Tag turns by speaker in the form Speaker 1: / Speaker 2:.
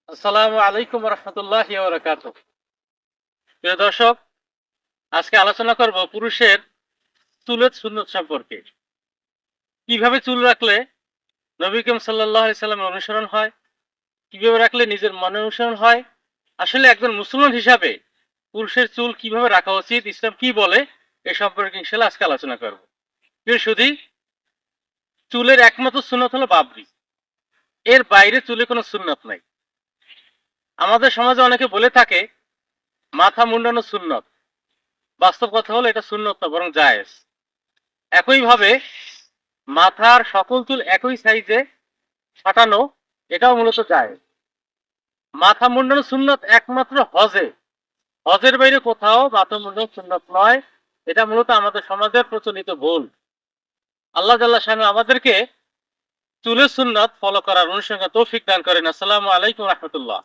Speaker 1: আসসালামু আলাইকুম রহমতুল্লাহ বারাকাতুহু। প্রিয় দর্শক, আজকে আলোচনা করব পুরুষের চুলের সুন্নত সম্পর্কে। কিভাবে চুল রাখলে নবী করিম সাল্লাল্লাহু আলাইহি সাল্লামের অনুসরণ হয়, কিভাবে রাখলে নিজের মনের অনুসরণ হয়। আসলে একজন মুসলমান হিসাবে পুরুষের চুল কিভাবে রাখা উচিত, ইসলাম কি বলে, এ সম্পর্কে ইনশাআল্লাহ আজকে আলোচনা করব। প্রিয় সুধী, চুলের একমাত্র সুন্নত হলো বাবরি। এর বাইরে চুলে কোনো সুন্নত নাই। আমাদের সমাজে অনেকে বলে থাকে মাথা মুন্ডানো সুন্নত। বাস্তব কথা হলো এটা সুন্নত না, বরং জায়েজ। একইভাবে মাথার সকল চুল একই সাইজে ছাটানো, এটাও মূলত জায়েজ। মাথা মুন্ডানো সুন্নত একমাত্র হজে। হজের বাইরে কোথাও মাথা মুন্ডানো সুন্নত নয়। এটা মূলত আমাদের সমাজের প্রচলিত ভুল। আল্লাহ জাল্লাহ শানু আমাদেরকে চুলের সুন্নত ফলো করার অনুসরণ তৌফিক দান করেন। আসসালামু আলাইকুম রহমতুল্লাহ।